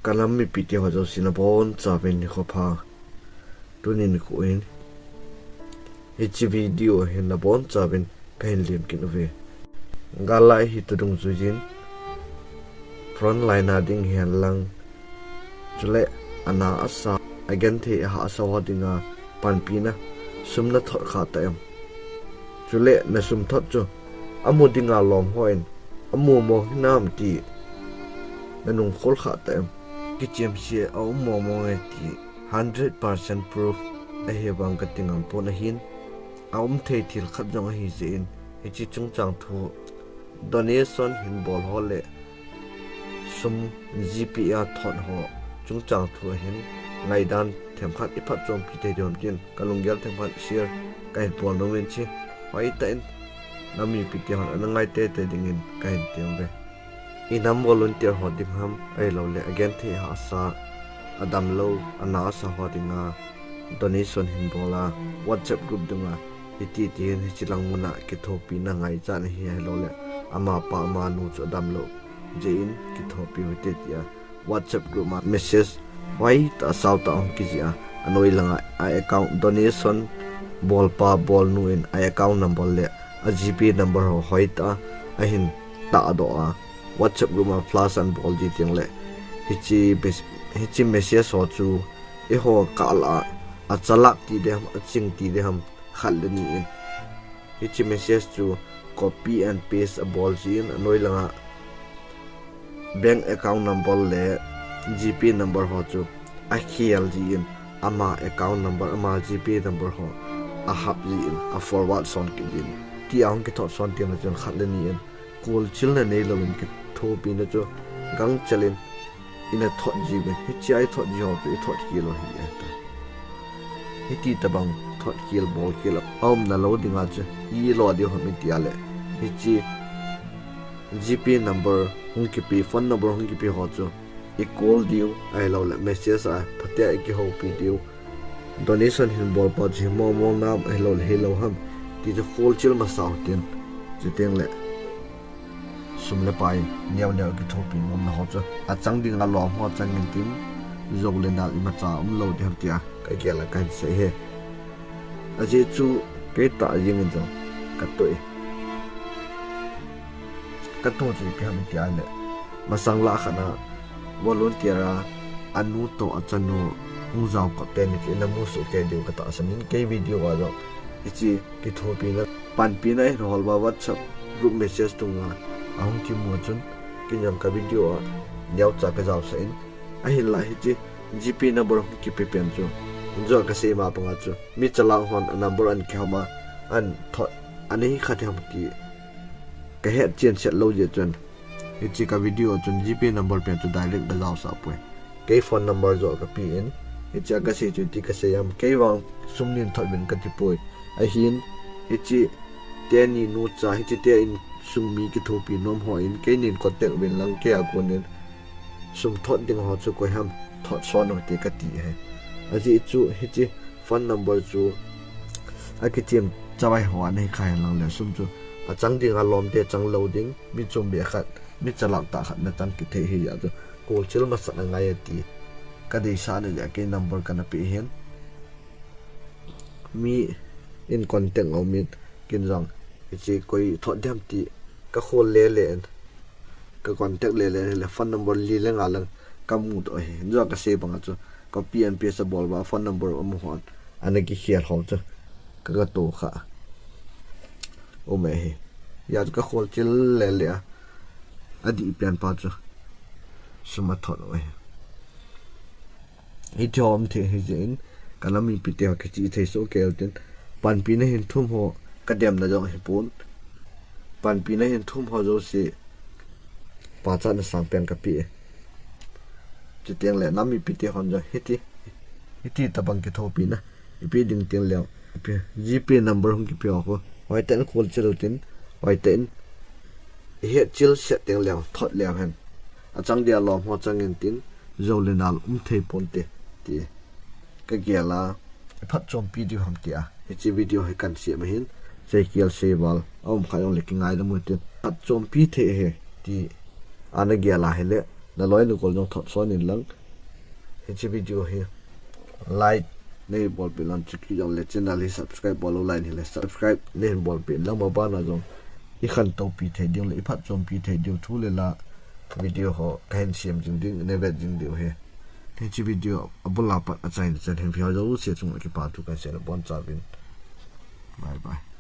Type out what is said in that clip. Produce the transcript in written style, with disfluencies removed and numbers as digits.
kalam mi piti ho jo sinabon chaben ni khopa tunin ko in hi video hin na bon chaben kain lim kin ve galai hi tudung zujin front line ading hian lang chule ana asa again the ha asawa dinga panpina sumna thot kha ta em chule na sum thot chu amu dinga lom hoin amu mo nam ti nanung khol kha ta em ki chem se au mo mo ti 100% proof a he bang ka tingam pon hin aum thei thil khat jong hi zin hi chi chung chang thu donation hin bol hole sum gpa thon ho chung chang thu hin ngai dan them khat iphat chom pi te dom tin kalungyal them khat share kai pol no wen chi hoi ta in nami pi te hon an ngai te te dingin kai tem be inam volunteer ho dim ham ai lo le again the ha sa adam lo ana sa ho dinga donation hin bola whatsapp group dunga iti tin hi chilang muna ki thopi na ngai chan hi lo le ama pa ma nu chu adam lo jein ki thopi wite ya whatsapp group ma message wai ta saw ta on ki ya anoi langa I account donation bol pa bol nu in I account number le a gp number ho hoita a hin ta do a whatsapp group ma plus and bol ji ting le hichi message ho chu e ho ka la a chalak ti de a ching ti de ham khal ni in hichi message chu copy and paste a bol jin anoi langa bank account number le gp number ho chu a khel jin ama account number ama gp number ho a hab jin a forward son ki din ti ang ki thot son tiam na jon khal ni in kol chil na nei lo ki thopi na chu gang chalin ina thot ji be hichi ai thot ji ho pe thot ki lo hi ta hiti tabang thot kil bol kil om na lo dinga che I lo di ho mi tiale hichi gp number hung ki pi phone number hung ki pi ho chu I call diu ai lo le message a phatia ki ho pi diu donation hin bol pa ji mo mo nam ai lo he lo ham ti jo call chil ma saw tin che teng le sum le pai niaw niaw ki thopi ngom na ho chu a chang ding a lom ho chang in tim zog le na ma cha lo de ham tia kai ke la kan se he aje chu ke ta ying in jo ka to ji pe ham tia le masang la khana volunteer anu to achanu ngzaw ka pen ki na mu su ke de ka ta sanin ke video wa jo ichi ki thopi na pan pi na rol ba whatsapp group message tunga ahung ki mo chun ki nyam ka video a yaw cha ka jaw sa in a hin la hi chi gp number ki pe pen chu jo ka se ma panga chu mi chala hon number an ki hama an thot ani khatham ki ka het chen set lo je chun ichi ka video chun gp number pe chu direct da jaw sa pwe ke phone number jo ka pi in ichi ka se chu ti ka se yam ke wang sumnin thot bin ka ti poi a hin ichi te ni nu cha ichi te in sumi ki thopi nom ho in ke nin contact bin lang ke akonin sum thot ding ho chu ko ham thot son ho te ka ti he aji chu hichi phone number chu akitim chawai ho an he khai lang le sum chu a chang ding a lom te chang loading mi chum be khat mi chalak ta khat na tan ki the hi ya chu kol chil ma sa nga ya ti ka dei sa ne ya ke number kana pi hen mi in contact au mi kin jang ichi koi thot dem ti ka khol le le ka contact le phone number li le nga lang ka mu to he jo ka se bang chu copy and paste bol ba phone number mu hon anaki khial ho chu ka to kha o me he ya ka khol chil le adi pian pa chu suma thot oi I thom the hi jin kalami pite ka chi the so ke tin pan pi na hin thum ho ka dem na jong hi pun pan pi na hin thum ho jo si pa cha na sang pen ka pi chi teng le nami pite hon jo hiti tabang ke thopi na ipi ding teng le gp number hung ki pi ho hoi ten khol chelo tin hoi ten he chil set teng le thot le han a chang dia lom ho chang in tin zo le nal thei ponte ti ka gela phat chom pi di ham tia hi video he kan si ma hin chekial sebal om khayong le ki ngai da mu tin phat chom pi the he ti ana gela hele na loi nu kol jong thot son in lang he video he like nei bol pe lan chiki jong le channel hi subscribe bol line hi le subscribe nei bol pe lang ma ba na jong i khan to pi the ding le phat jong pi the dio thu le la video ho kain siam jing ding ne vet jing dio he he video abula pat a chain chen hen phia zo se chung ki pa tu kan se bon cha bin bye bye